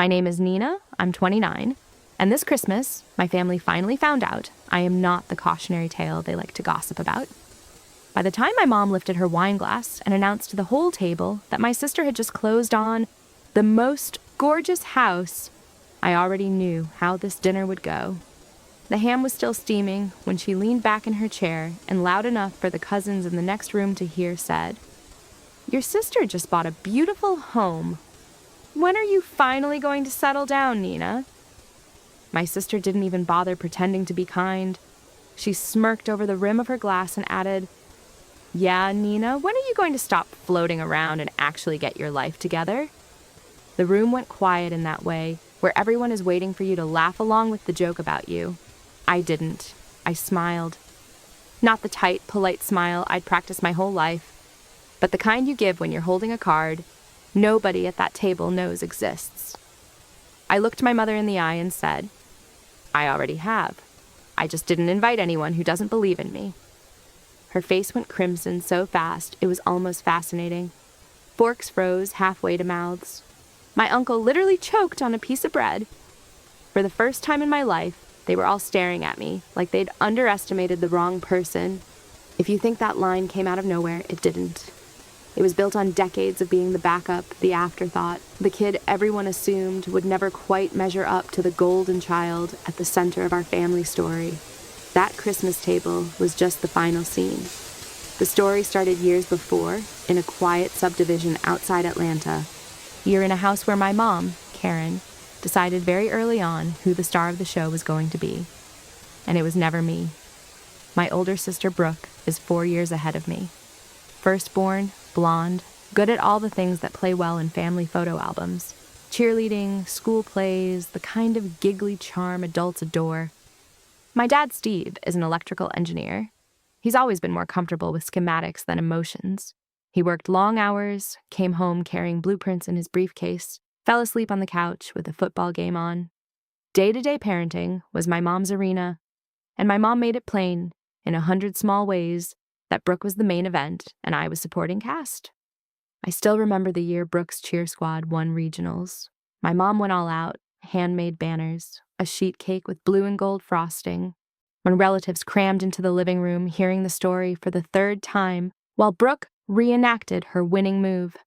My name is Nina, I'm 29, and this Christmas, my family finally found out I am not the cautionary tale they like to gossip about. By the time my mom lifted her wine glass and announced to the whole table that my sister had just closed on the most gorgeous house, I already knew how this dinner would go. The ham was still steaming when she leaned back in her chair and loud enough for the cousins in the next room to hear said, "Your sister just bought a beautiful home. When are you finally going to settle down, Nina?" My sister didn't even bother pretending to be kind. She smirked over the rim of her glass and added, "Yeah, Nina, when are you going to stop floating around and actually get your life together?" The room went quiet in that way, where everyone is waiting for you to laugh along with the joke about you. I didn't. I smiled. Not the tight, polite smile I'd practiced my whole life, but the kind you give when you're holding a card nobody at that table knows exists. I looked my mother in the eye and said, "I already have. I just didn't invite anyone who doesn't believe in me." Her face went crimson so fast it was almost fascinating. Forks froze halfway to mouths. My uncle literally choked on a piece of bread. For the first time in my life, they were all staring at me like they'd underestimated the wrong person. If you think that line came out of nowhere, it didn't. It was built on decades of being the backup, the afterthought, the kid everyone assumed would never quite measure up to the golden child at the center of our family story. That Christmas table was just the final scene. The story started years before, in a quiet subdivision outside Atlanta. You're in a house where my mom, Karen, decided very early on who the star of the show was going to be. And it was never me. My older sister, Brooke, is 4 years ahead of me. Firstborn, blonde, good at all the things that play well in family photo albums. Cheerleading, school plays, the kind of giggly charm adults adore. My dad, Steve, is an electrical engineer. He's always been more comfortable with schematics than emotions. He worked long hours, came home carrying blueprints in his briefcase, fell asleep on the couch with a football game on. Day-to-day parenting was my mom's arena, and my mom made it plain, in 100 small ways, that Brooke was the main event and I was supporting cast. I still remember the year Brooke's cheer squad won regionals. My mom went all out, handmade banners, a sheet cake with blue and gold frosting. When relatives crammed into the living room hearing the story for the 3rd time, while Brooke reenacted her winning move.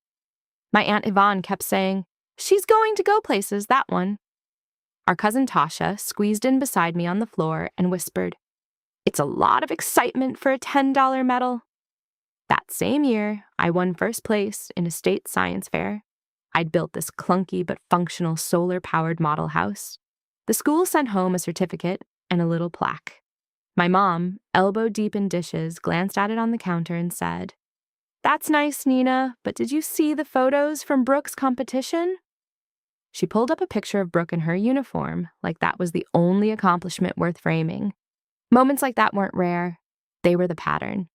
My Aunt Yvonne kept saying, "She's going to go places, that one." Our cousin Tasha squeezed in beside me on the floor and whispered, "It's a lot of excitement for a $10 medal." That same year, I won first place in a state science fair. I'd built this clunky but functional solar-powered model house. The school sent home a certificate and a little plaque. My mom, elbow deep in dishes, glanced at it on the counter and said, "That's nice, Nina, but did you see the photos from Brooke's competition?" She pulled up a picture of Brooke in her uniform, like that was the only accomplishment worth framing. Moments like that weren't rare. They were the pattern.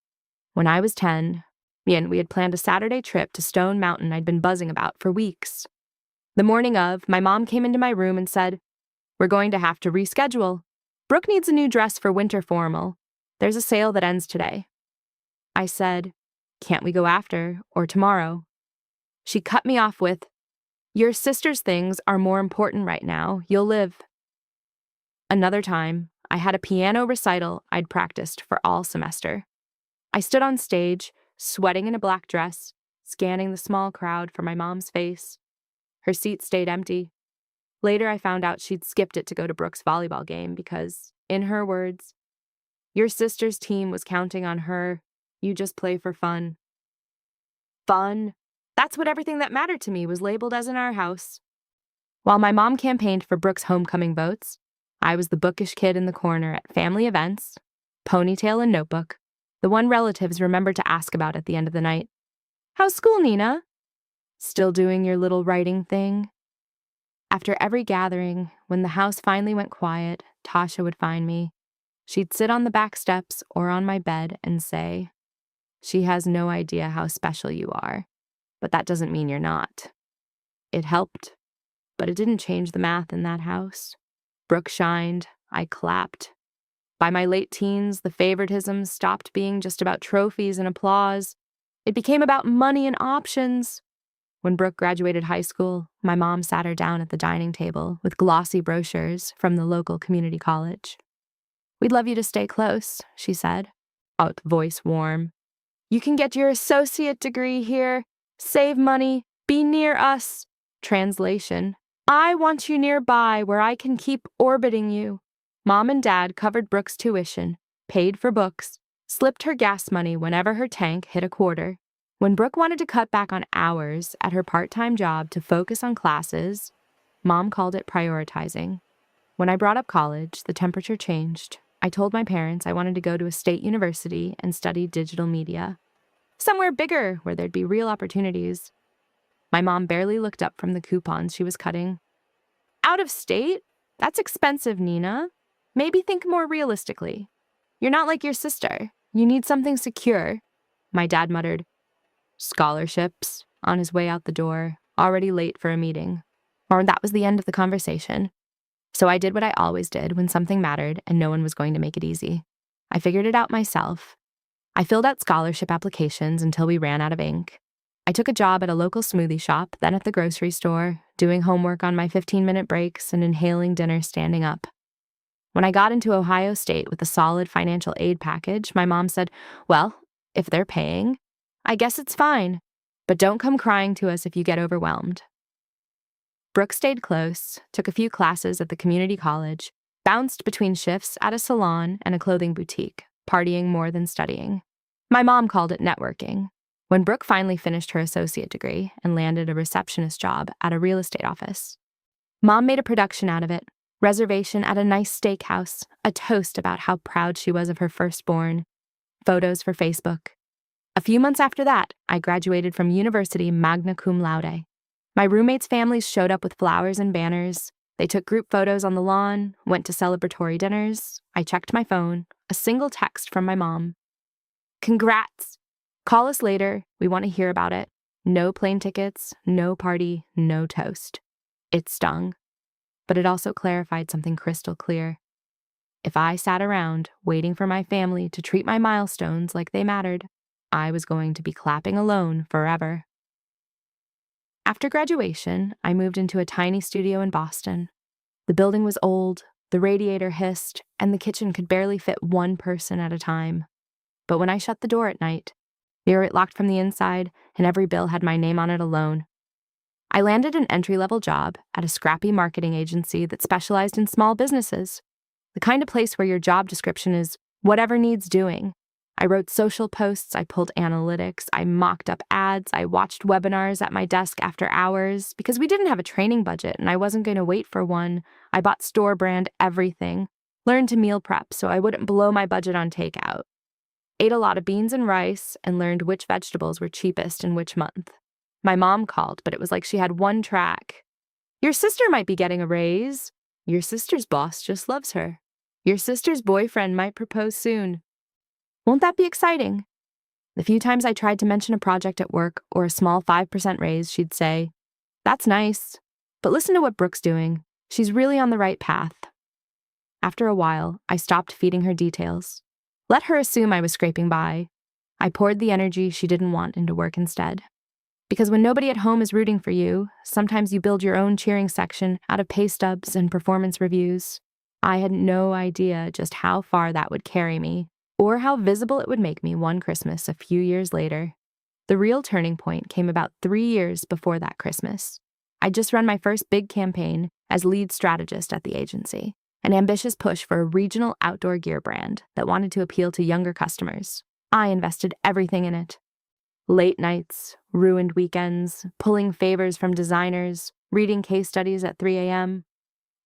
When I was 10, we had planned a Saturday trip to Stone Mountain I'd been buzzing about for weeks. The morning of, my mom came into my room and said, "We're going to have to reschedule. Brooke needs a new dress for winter formal. There's a sale that ends today." I said, "Can't we go after, or tomorrow?" She cut me off with, "Your sister's things are more important right now. You'll live." Another time, I had a piano recital I'd practiced for all semester. I stood on stage, sweating in a black dress, scanning the small crowd for my mom's face. Her seat stayed empty. Later, I found out she'd skipped it to go to Brooke's volleyball game because, in her words, "Your sister's team was counting on her. You just play for fun." Fun? That's what everything that mattered to me was labeled as in our house. While my mom campaigned for Brooke's homecoming votes, I was the bookish kid in the corner at family events, ponytail and notebook, the one relatives remembered to ask about at the end of the night. "How's school, Nina? Still doing your little writing thing?" After every gathering, when the house finally went quiet, Tasha would find me. She'd sit on the back steps or on my bed and say, "She has no idea how special you are, but that doesn't mean you're not." It helped, but it didn't change the math in that house. Brooke shined, I clapped. By my late teens, the favoritism stopped being just about trophies and applause. It became about money and options. When Brooke graduated high school, my mom sat her down at the dining table with glossy brochures from the local community college. "We'd love you to stay close," she said, out voice warm. "You can get your associate degree here, save money, be near us." Translation: "I want you nearby where I can keep orbiting you." Mom and Dad covered Brooke's tuition, paid for books, slipped her gas money whenever her tank hit a quarter. When Brooke wanted to cut back on hours at her part-time job to focus on classes, Mom called it prioritizing. When I brought up college, the temperature changed. I told my parents I wanted to go to a state university and study digital media. Somewhere bigger where there'd be real opportunities. My mom barely looked up from the coupons she was cutting. "Out of state? That's expensive, Nina. Maybe think more realistically. You're not like your sister. You need something secure." My dad muttered, "Scholarships," on his way out the door, already late for a meeting. Or that was the end of the conversation. So I did what I always did when something mattered and no one was going to make it easy. I figured it out myself. I filled out scholarship applications until we ran out of ink. I took a job at a local smoothie shop, then at the grocery store, doing homework on my 15-minute breaks and inhaling dinner standing up. When I got into Ohio State with a solid financial aid package, my mom said, "Well, if they're paying, I guess it's fine, but don't come crying to us if you get overwhelmed." Brooke stayed close, took a few classes at the community college, bounced between shifts at a salon and a clothing boutique, partying more than studying. My mom called it networking. When Brooke finally finished her associate degree and landed a receptionist job at a real estate office, Mom made a production out of it, reservation at a nice steakhouse, a toast about how proud she was of her firstborn, photos for Facebook. A few months after that, I graduated from university magna cum laude. My roommates' families showed up with flowers and banners. They took group photos on the lawn, went to celebratory dinners. I checked my phone, a single text from my mom. "Congrats. Call us later. We want to hear about it." No plane tickets, no party, no toast. It stung, but it also clarified something crystal clear. If I sat around waiting for my family to treat my milestones like they mattered, I was going to be clapping alone forever. After graduation, I moved into a tiny studio in Boston. The building was old, the radiator hissed, and the kitchen could barely fit one person at a time. But when I shut the door at night, it locked from the inside, and every bill had my name on it alone. I landed an entry-level job at a scrappy marketing agency that specialized in small businesses, the kind of place where your job description is whatever needs doing. I wrote social posts, I pulled analytics, I mocked up ads, I watched webinars at my desk after hours. Because we didn't have a training budget and I wasn't going to wait for one, I bought store brand everything, learned to meal prep so I wouldn't blow my budget on takeout. Ate a lot of beans and rice and learned which vegetables were cheapest in which month. My mom called, but it was like she had one track. "Your sister might be getting a raise. Your sister's boss just loves her. Your sister's boyfriend might propose soon. Won't that be exciting?" The few times I tried to mention a project at work or a small 5% raise, she'd say, "That's nice, but listen to what Brooke's doing. She's really on the right path." After a while, I stopped feeding her details. Let her assume I was scraping by. I poured the energy she didn't want into work instead. Because when nobody at home is rooting for you, sometimes you build your own cheering section out of pay stubs and performance reviews. I had no idea just how far that would carry me, or how visible it would make me one Christmas a few years later. The real turning point came about 3 years before that Christmas. I'd just run my first big campaign as lead strategist at the agency, an ambitious push for a regional outdoor gear brand that wanted to appeal to younger customers. I invested everything in it. Late nights, ruined weekends, pulling favors from designers, reading case studies at 3 a.m.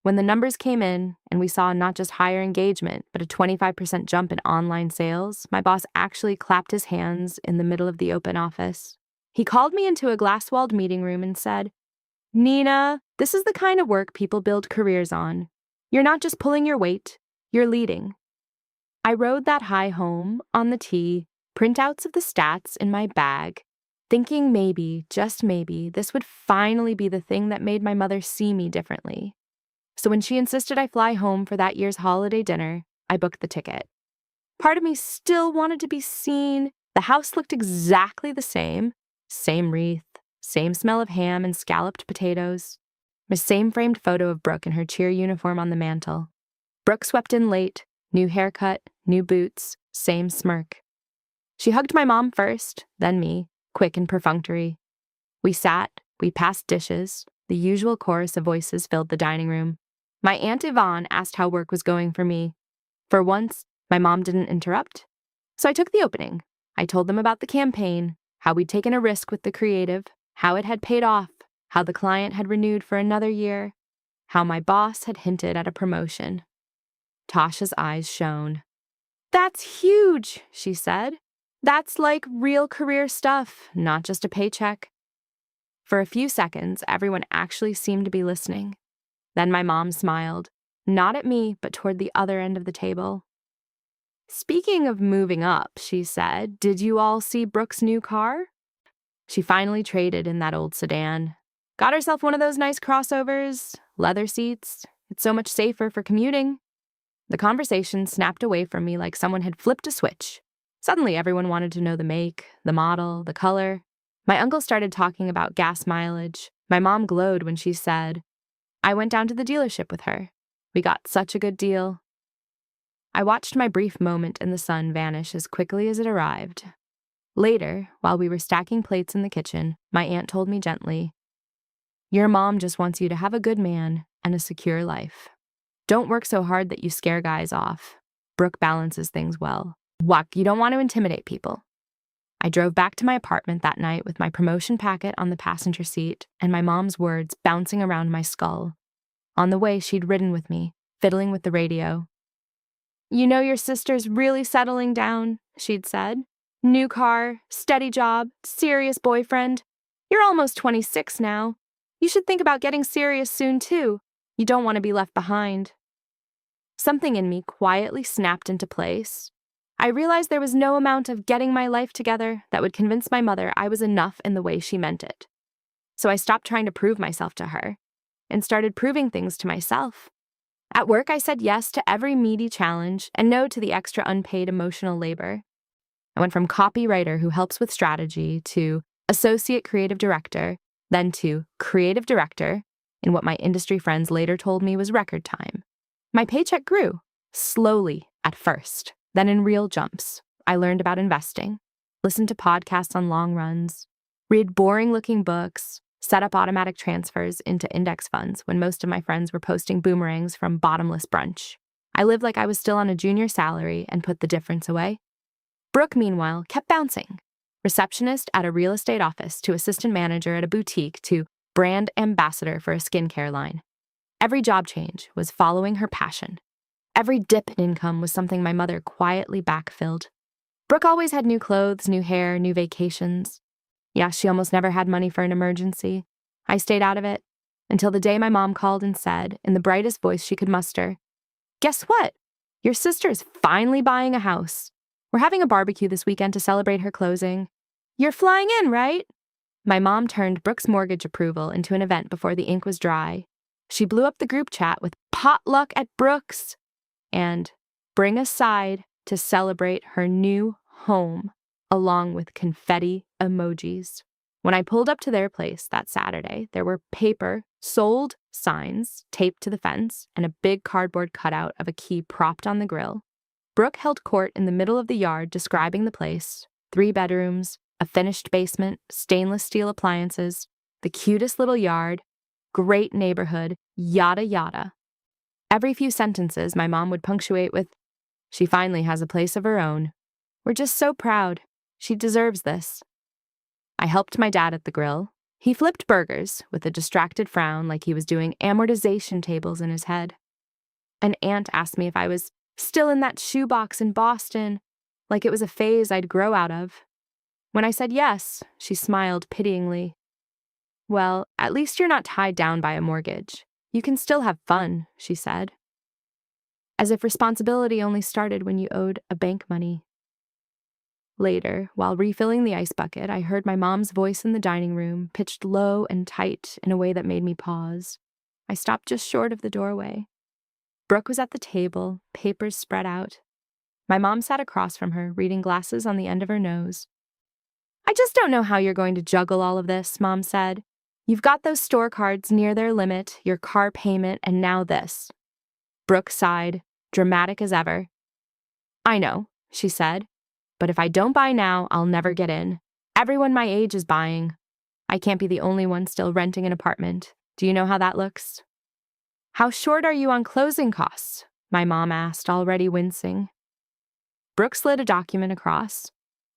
When the numbers came in and we saw not just higher engagement, but a 25% jump in online sales, my boss actually clapped his hands in the middle of the open office. He called me into a glass-walled meeting room and said, "Nina, this is the kind of work people build careers on. You're not just pulling your weight, you're leading." I rode that high home on the T, printouts of the stats in my bag, thinking maybe, just maybe, this would finally be the thing that made my mother see me differently. So when she insisted I fly home for that year's holiday dinner, I booked the ticket. Part of me still wanted to be seen. The house looked exactly the same wreath, same smell of ham and scalloped potatoes, the same framed photo of Brooke in her cheer uniform on the mantel. Brooke swept in late, new haircut, new boots, same smirk. She hugged my mom first, then me, quick and perfunctory. We sat, we passed dishes, the usual chorus of voices filled the dining room. My Aunt Yvonne asked how work was going for me. For once, my mom didn't interrupt. So I took the opening. I told them about the campaign, how we'd taken a risk with the creative, how it had paid off, how the client had renewed for another year, how my boss had hinted at a promotion. Tasha's eyes shone. "That's huge," she said. "That's like real career stuff, not just a paycheck." For a few seconds, everyone actually seemed to be listening. Then my mom smiled, not at me, but toward the other end of the table. "Speaking of moving up," she said, "did you all see Brooke's new car?" She finally traded in that old sedan. Got herself one of those nice crossovers, leather seats. It's so much safer for commuting. The conversation snapped away from me like someone had flipped a switch. Suddenly, everyone wanted to know the make, the model, the color. My uncle started talking about gas mileage. My mom glowed when she said, "I went down to the dealership with her. We got such a good deal." I watched my brief moment in the sun vanish as quickly as it arrived. Later, while we were stacking plates in the kitchen, my aunt told me gently, "Your mom just wants you to have a good man and a secure life. Don't work so hard that you scare guys off. Brooke balances things well. Walk, you don't want to intimidate people." I drove back to my apartment that night with my promotion packet on the passenger seat and my mom's words bouncing around my skull. On the way, she'd ridden with me, fiddling with the radio. "You know your sister's really settling down," she'd said. "New car, steady job, serious boyfriend. You're almost 26 now. You should think about getting serious soon, too. You don't want to be left behind." Something in me quietly snapped into place. I realized there was no amount of getting my life together that would convince my mother I was enough in the way she meant it. So I stopped trying to prove myself to her and started proving things to myself. At work, I said yes to every meaty challenge and no to the extra unpaid emotional labor. I went from copywriter who helps with strategy to associate creative director, then to creative director in what my industry friends later told me was record time. My paycheck grew, slowly at first, then in real jumps. I learned about investing, listened to podcasts on long runs, read boring-looking books, set up automatic transfers into index funds when most of my friends were posting boomerangs from bottomless brunch. I lived like I was still on a junior salary and put the difference away. Brooke, meanwhile, kept bouncing. Receptionist at a real estate office to assistant manager at a boutique to brand ambassador for a skincare line. Every job change was following her passion. Every dip in income was something my mother quietly backfilled. Brooke always had new clothes, new hair, new vacations. Yeah, she almost never had money for an emergency. I stayed out of it until the day my mom called and said, in the brightest voice she could muster, "Guess what? Your sister's finally buying a house. We're having a barbecue this weekend to celebrate her closing. You're flying in, right?" My mom turned Brooke's mortgage approval into an event before the ink was dry. She blew up the group chat with "potluck at Brooke's" and "bring a side" to celebrate her new home, along with confetti emojis. When I pulled up to their place that Saturday, there were paper, "sold" signs taped to the fence and a big cardboard cutout of a key propped on the grill. Brooke held court in the middle of the yard describing the place, 3 bedrooms, a finished basement, stainless steel appliances, the cutest little yard, great neighborhood, yada yada. Every few sentences my mom would punctuate with, "She finally has a place of her own. We're just so proud. She deserves this." I helped my dad at the grill. He flipped burgers with a distracted frown like he was doing amortization tables in his head. An aunt asked me if I was still in that shoebox in Boston, like it was a phase I'd grow out of. When I said yes, she smiled pityingly. "Well, at least you're not tied down by a mortgage. You can still have fun," she said. As if responsibility only started when you owed a bank money. Later, while refilling the ice bucket, I heard my mom's voice in the dining room, pitched low and tight in a way that made me pause. I stopped just short of the doorway. Brooke was at the table, papers spread out. My mom sat across from her, reading glasses on the end of her nose. I just don't know how you're going to juggle all of this, Mom said. You've got those store cards near their limit, your car payment, and now this. Brooke sighed, dramatic as ever. I know, she said, but if I don't buy now, I'll never get in. Everyone my age is buying. I can't be the only one still renting an apartment. Do you know how that looks? How short are you on closing costs? My mom asked, already wincing. Brooke slid a document across.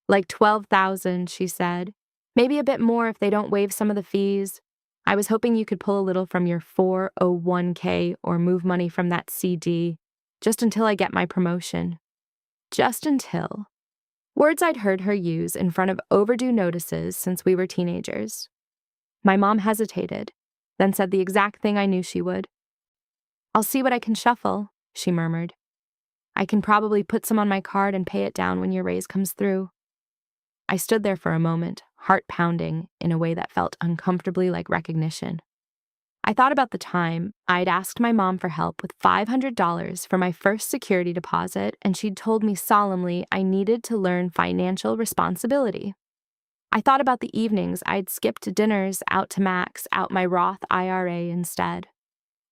Like $12,000, she said. Maybe a bit more if they don't waive some of the fees. I was hoping you could pull a little from your 401k or move money from that CD, just until I get my promotion. Just until. Words I'd heard her use in front of overdue notices since we were teenagers. My mom hesitated, then said the exact thing I knew she would. I'll see what I can shuffle, she murmured. I can probably put some on my card and pay it down when your raise comes through. I stood there for a moment, heart pounding in a way that felt uncomfortably like recognition. I thought about the time I'd asked my mom for help with $500 for my first security deposit, and she'd told me solemnly I needed to learn financial responsibility. I thought about the evenings I'd skipped dinners out to max out my Roth IRA instead.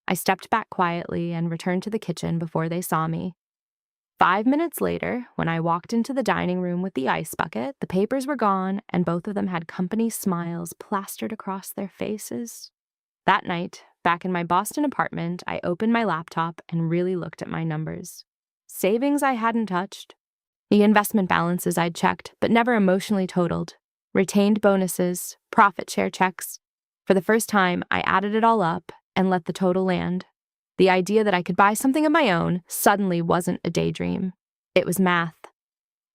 I stepped back quietly and returned to the kitchen before they saw me. 5 minutes later, when I walked into the dining room with the ice bucket, the papers were gone and both of them had company smiles plastered across their faces. That night, back in my Boston apartment, I opened my laptop and really looked at my numbers. Savings I hadn't touched. The investment balances I'd checked, but never emotionally totaled. Retained bonuses, profit share checks. For the first time, I added it all up and let the total land. The idea that I could buy something of my own suddenly wasn't a daydream. It was math.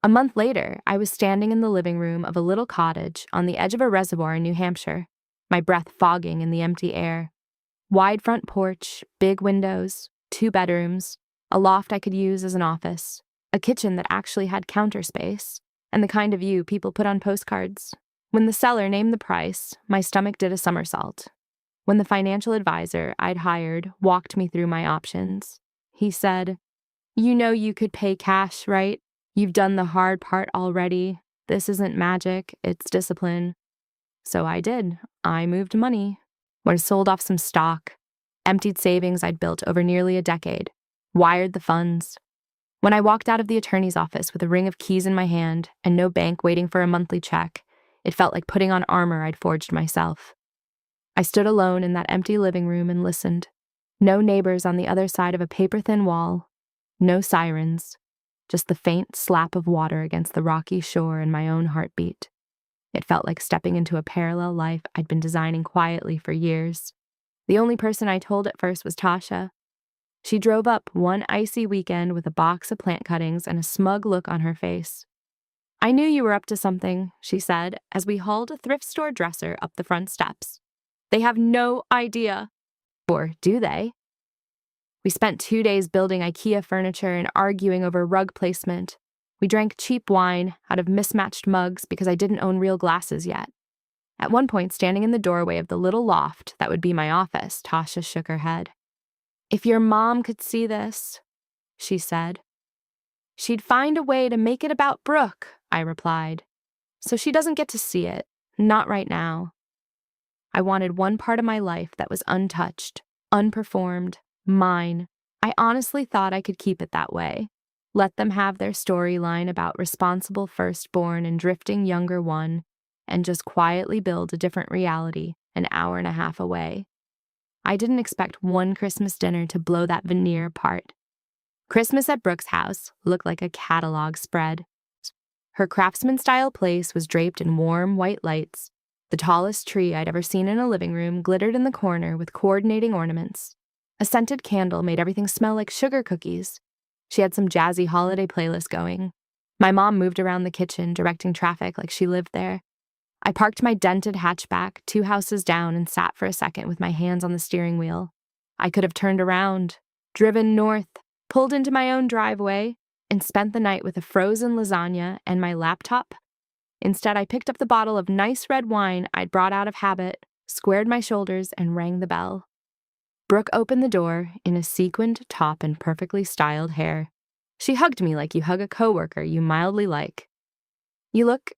A month later, I was standing in the living room of a little cottage on the edge of a reservoir in New Hampshire, my breath fogging in the empty air. Wide front porch, big windows, 2 bedrooms, a loft I could use as an office, a kitchen that actually had counter space, and the kind of view people put on postcards. When the seller named the price, my stomach did a somersault. When the financial advisor I'd hired walked me through my options, he said, "You know you could pay cash, right? You've done the hard part already. This isn't magic, it's discipline." So I did. I moved money. I sold off some stock, emptied savings I'd built over nearly a decade, wired the funds. When I walked out of the attorney's office with a ring of keys in my hand and no bank waiting for a monthly check, it felt like putting on armor I'd forged myself. I stood alone in that empty living room and listened. No neighbors on the other side of a paper-thin wall. No sirens. Just the faint slap of water against the rocky shore and my own heartbeat. It felt like stepping into a parallel life I'd been designing quietly for years. The only person I told at first was Tasha. She drove up one icy weekend with a box of plant cuttings and a smug look on her face. "I knew you were up to something," she said, as we hauled a thrift store dresser up the front steps. "They have no idea." Or do they? We spent 2 days building IKEA furniture and arguing over rug placement. We drank cheap wine out of mismatched mugs because I didn't own real glasses yet. At one point, standing in the doorway of the little loft that would be my office, Tasha shook her head. "If your mom could see this," she said. "She'd find a way to make it about Brooke," I replied. "So she doesn't get to see it. Not right now." I wanted one part of my life that was untouched, unperformed, mine. I honestly thought I could keep it that way. Let them have their storyline about responsible firstborn and drifting younger one, and just quietly build a different reality an hour and a half away. I didn't expect one Christmas dinner to blow that veneer apart. Christmas at Brooke's house looked like a catalog spread. Her craftsman-style place was draped in warm white lights. The tallest tree I'd ever seen in a living room glittered in the corner with coordinating ornaments. A scented candle made everything smell like sugar cookies. She had some jazzy holiday playlist going. My mom moved around the kitchen, directing traffic like she lived there. I parked my dented hatchback 2 houses down and sat for a second with my hands on the steering wheel. I could have turned around, driven north, pulled into my own driveway, and spent the night with a frozen lasagna and my laptop. Instead, I picked up the bottle of nice red wine I'd brought out of habit, squared my shoulders, and rang the bell. Brooke opened the door in a sequined top and perfectly styled hair. She hugged me like you hug a coworker you mildly like. "You look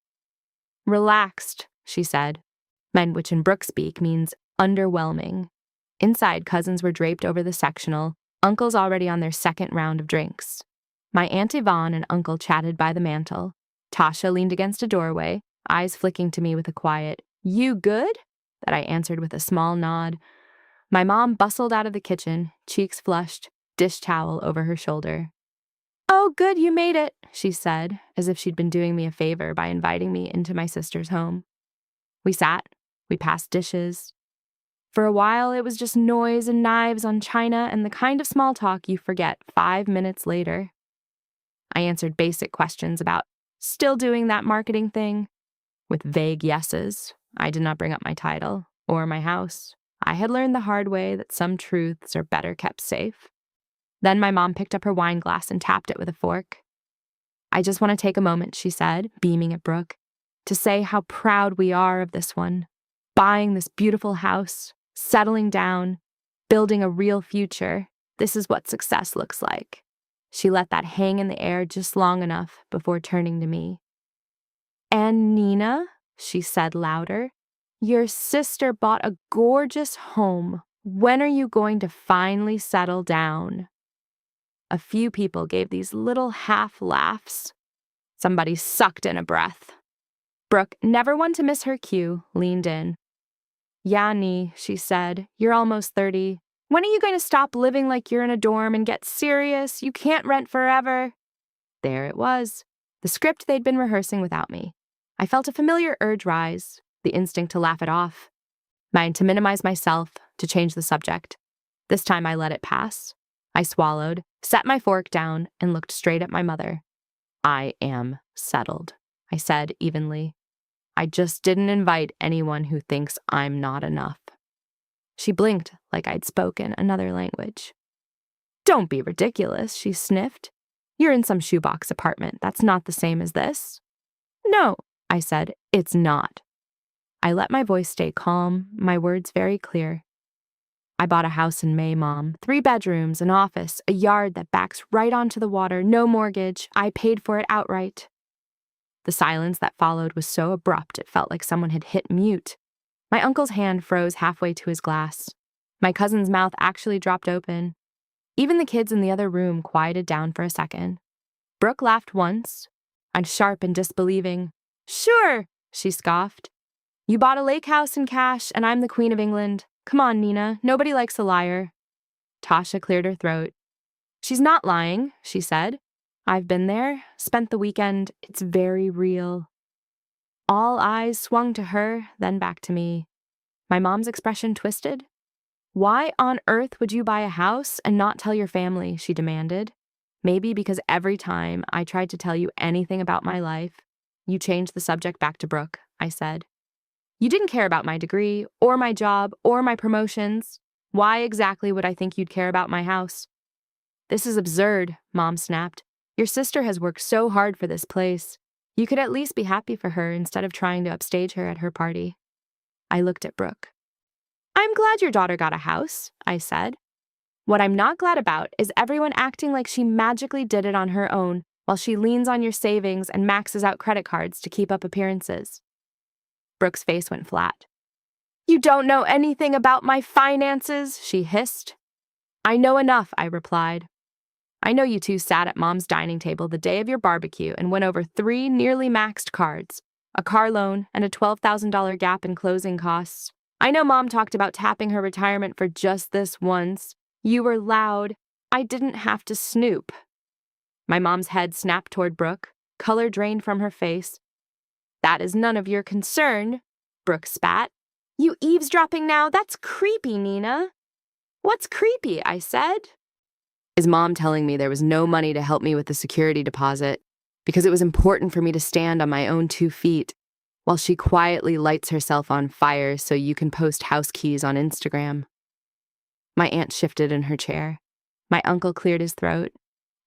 Relaxed, she said, which in Brooke speak means underwhelming. Inside, cousins were draped over the sectional, uncles already on their second round of drinks. My Aunt Yvonne and uncle chatted by the mantel. Tasha leaned against a doorway, eyes flicking to me with a quiet, "You good?" that I answered with a small nod. My mom bustled out of the kitchen, cheeks flushed, dish towel over her shoulder. "Oh, good, you made it," she said, as if she'd been doing me a favor by inviting me into my sister's home. We sat, we passed dishes. For a while, it was just noise and knives on china and the kind of small talk you forget 5 minutes later. I answered basic questions about still doing that marketing thing with vague yeses. I did not bring up my title or my house. I had learned the hard way that some truths are better kept safe. Then my mom picked up her wine glass and tapped it with a fork. "I just want to take a moment," she said, beaming at Brooke, "to say how proud we are of this one. Buying this beautiful house, settling down, building a real future. This is what success looks like." She let that hang in the air just long enough before turning to me. "And Nina," she said louder, "your sister bought a gorgeous home. When are you going to finally settle down?" A few people gave these little half laughs. Somebody sucked in a breath. Brooke, never one to miss her cue, leaned in. "Yani," she said, "you're almost 30. When are you going to stop living like you're in a dorm and get serious? You can't rent forever." There it was, the script they'd been rehearsing without me. I felt a familiar urge rise, the instinct to laugh it off. Mine to minimize myself, to change the subject. This time I let it pass. I swallowed, set my fork down, and looked straight at my mother. "I am settled," I said evenly. "I just didn't invite anyone who thinks I'm not enough." She blinked like I'd spoken another language. "Don't be ridiculous," she sniffed. "You're in some shoebox apartment. That's not the same as this." "No," I said, "it's not." I let my voice stay calm, my words very clear. "I bought a house in May, Mom. 3 bedrooms, an office, a yard that backs right onto the water, no mortgage. I paid for it outright." The silence that followed was so abrupt it felt like someone had hit mute. My uncle's hand froze halfway to his glass. My cousin's mouth actually dropped open. Even the kids in the other room quieted down for a second. Brooke laughed once, and sharp and disbelieving. "Sure," she scoffed. "You bought a lake house in cash, and I'm the Queen of England. Come on, Nina, nobody likes a liar." Tasha cleared her throat. "She's not lying," she said. "I've been there, spent the weekend. It's very real." All eyes swung to her, then back to me. My mom's expression twisted. "Why on earth would you buy a house and not tell your family?" she demanded. Maybe because every time I tried to tell you anything about my life, you changed the subject back to Brooke, I said. "You didn't care about my degree, or my job, or my promotions. Why exactly would I think you'd care about my house?" "This is absurd," Mom snapped. "Your sister has worked so hard for this place. You could at least be happy for her instead of trying to upstage her at her party." I looked at Brooke. "I'm glad your daughter got a house," I said. "What I'm not glad about is everyone acting like she magically did it on her own while she leans on your savings and maxes out credit cards to keep up appearances." Brooke's face went flat. "You don't know anything about my finances," she hissed. "I know enough," I replied. "I know you two sat at Mom's dining table the day of your barbecue and went over 3 nearly maxed cards, a car loan, and a $12,000 gap in closing costs. I know Mom talked about tapping her retirement for just this once. You were loud. I didn't have to snoop." My mom's head snapped toward Brooke, color drained from her face. "That is none of your concern," Brooke spat. "You eavesdropping now? That's creepy, Nina." "What's creepy?" I said. "Is Mom telling me there was no money to help me with the security deposit because it was important for me to stand on my own 2 feet while she quietly lights herself on fire so you can post house keys on Instagram." My aunt shifted in her chair. My uncle cleared his throat.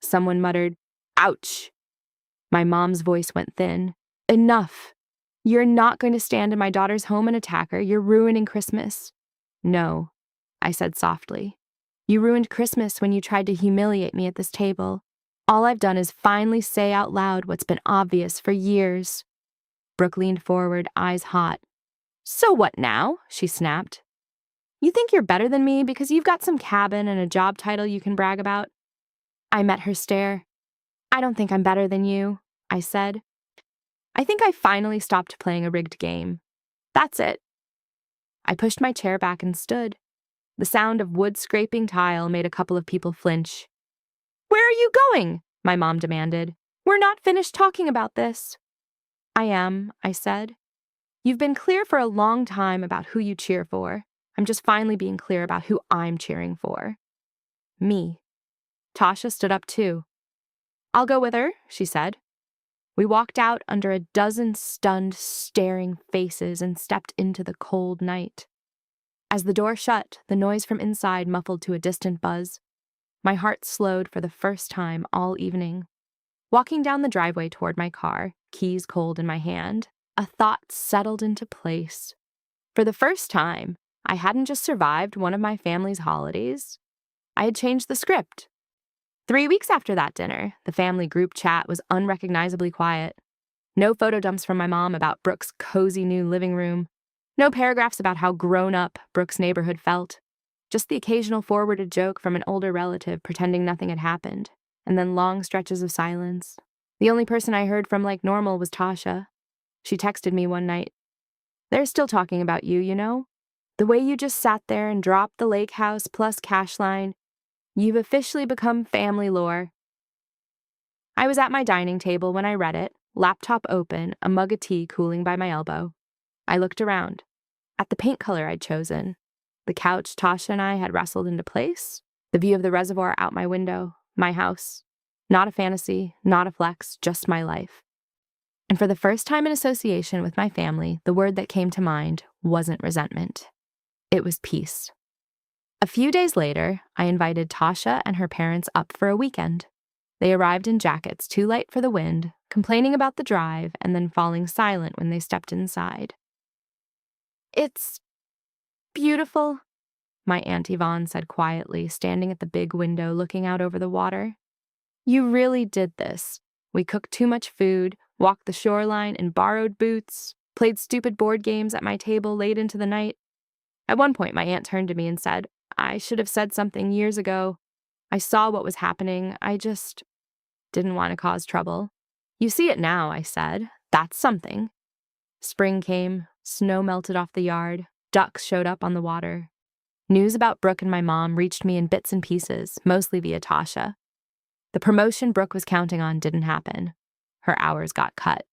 Someone muttered, "Ouch." My mom's voice went thin. "Enough. You're not going to stand in my daughter's home and attack her. You're ruining Christmas." "No," I said softly. "You ruined Christmas when you tried to humiliate me at this table. All I've done is finally say out loud what's been obvious for years." Brooke leaned forward, eyes hot. "So what now?" she snapped. "You think you're better than me because you've got some cabin and a job title you can brag about?" I met her stare. "I don't think I'm better than you," I said. "I think I finally stopped playing a rigged game. That's it." I pushed my chair back and stood. The sound of wood scraping tile made a couple of people flinch. "Where are you going?" my mom demanded. "We're not finished talking about this." "I am," I said. "You've been clear for a long time about who you cheer for. I'm just finally being clear about who I'm cheering for." Me. Tasha stood up too. "I'll go with her," she said. We walked out under a dozen stunned, staring faces and stepped into the cold night. As the door shut, the noise from inside muffled to a distant buzz. My heart slowed for the first time all evening. Walking down the driveway toward my car, keys cold in my hand, a thought settled into place. For the first time, I hadn't just survived one of my family's holidays. I had changed the script. 3 weeks after that dinner, the family group chat was unrecognizably quiet. No photo dumps from my mom about Brooke's cozy new living room. No paragraphs about how grown up Brooke's neighborhood felt. Just the occasional forwarded joke from an older relative pretending nothing had happened, and then long stretches of silence. The only person I heard from like normal was Tasha. She texted me one night. "They're still talking about you, you know? The way you just sat there and dropped the lake house plus cash line. You've officially become family lore." I was at my dining table when I read it, laptop open, a mug of tea cooling by my elbow. I looked around, at the paint color I'd chosen, the couch Tasha and I had wrestled into place, the view of the reservoir out my window, my house. Not a fantasy, not a flex, just my life. And for the first time in association with my family, the word that came to mind wasn't resentment. It was peace. A few days later, I invited Tasha and her parents up for a weekend. They arrived in jackets too light for the wind, complaining about the drive, and then falling silent when they stepped inside. "It's beautiful," my Aunt Yvonne said quietly, standing at the big window looking out over the water. "You really did this. We cooked too much food, walked the shoreline in borrowed boots, played stupid board games at my table late into the night." At one point, my aunt turned to me and said, "I should have said something years ago. I saw what was happening. I just didn't want to cause trouble." "You see it now," I said. "That's something." Spring came, snow melted off the yard, ducks showed up on the water. News about Brooke and my mom reached me in bits and pieces, mostly via Tasha. The promotion Brooke was counting on didn't happen. Her hours got cut.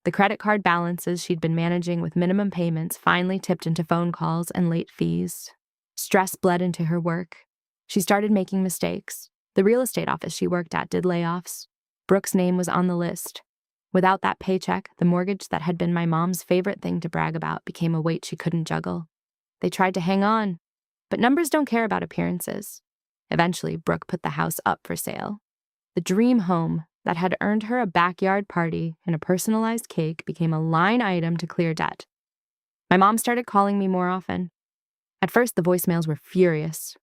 The credit card balances she'd been managing with minimum payments finally tipped into phone calls and late fees. Stress bled into her work. She started making mistakes. The real estate office she worked at did layoffs. Brooke's name was on the list. Without that paycheck, the mortgage that had been my mom's favorite thing to brag about became a weight she couldn't juggle. They tried to hang on, but numbers don't care about appearances. Eventually, Brooke put the house up for sale. The dream home that had earned her a backyard party and a personalized cake became a line item to clear debt. My mom started calling me more often. At first, the voicemails were furious.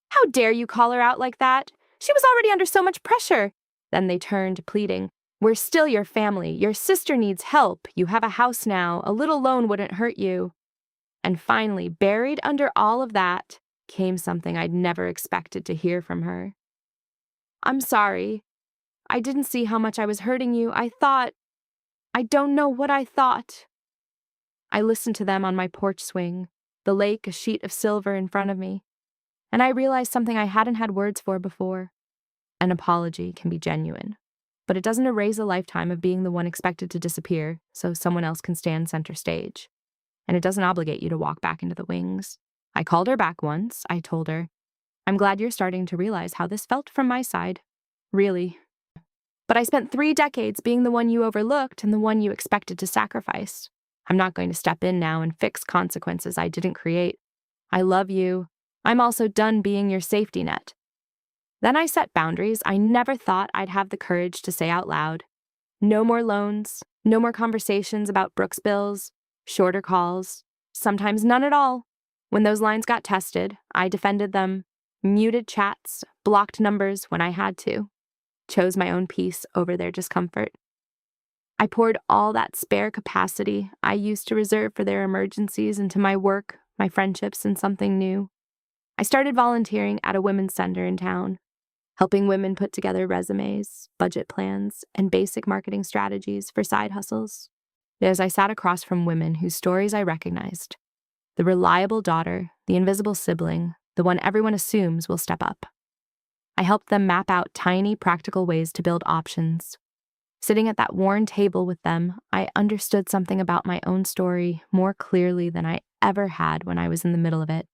"How dare you call her out like that? She was already under so much pressure." Then they turned, pleading, "We're still your family. Your sister needs help. You have a house now. A little loan wouldn't hurt you." And finally, buried under all of that, came something I'd never expected to hear from her. "I'm sorry. I didn't see how much I was hurting you. I don't know what I thought." I listened to them on my porch swing, the lake a sheet of silver in front of me, and I realized something I hadn't had words for before. An apology can be genuine, but it doesn't erase a lifetime of being the one expected to disappear so someone else can stand center stage. And it doesn't obligate you to walk back into the wings. I called her back once. I told her, "I'm glad you're starting to realize how this felt from my side. Really. But I spent 3 decades being the one you overlooked and the one you expected to sacrifice. I'm not going to step in now and fix consequences I didn't create. I love you. I'm also done being your safety net." Then I set boundaries I never thought I'd have the courage to say out loud. No more loans, no more conversations about Brooke's bills, shorter calls, sometimes none at all. When those lines got tested, I defended them, muted chats, blocked numbers when I had to, chose my own peace over their discomfort. I poured all that spare capacity I used to reserve for their emergencies into my work, my friendships, and something new. I started volunteering at a women's center in town, helping women put together resumes, budget plans, and basic marketing strategies for side hustles. As I sat across from women whose stories I recognized, the reliable daughter, the invisible sibling, the one everyone assumes will step up. I helped them map out tiny, practical ways to build options. Sitting at that worn table with them, I understood something about my own story more clearly than I ever had when I was in the middle of it.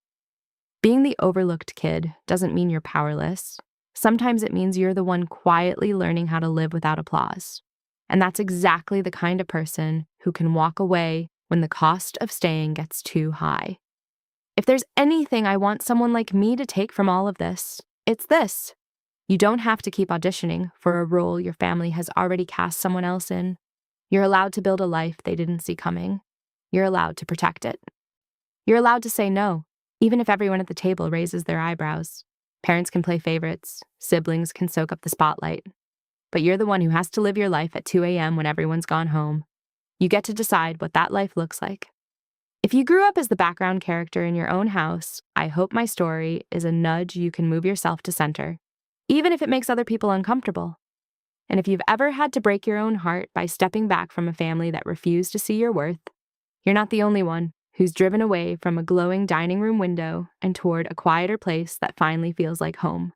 Being the overlooked kid doesn't mean you're powerless. Sometimes it means you're the one quietly learning how to live without applause. And that's exactly the kind of person who can walk away when the cost of staying gets too high. If there's anything I want someone like me to take from all of this, it's this. You don't have to keep auditioning for a role your family has already cast someone else in. You're allowed to build a life they didn't see coming. You're allowed to protect it. You're allowed to say no, even if everyone at the table raises their eyebrows. Parents can play favorites. Siblings can soak up the spotlight. But you're the one who has to live your life at 2 a.m. when everyone's gone home. You get to decide what that life looks like. If you grew up as the background character in your own house, I hope my story is a nudge you can move yourself to center, even if it makes other people uncomfortable. And if you've ever had to break your own heart by stepping back from a family that refused to see your worth, you're not the only one who's driven away from a glowing dining room window and toward a quieter place that finally feels like home.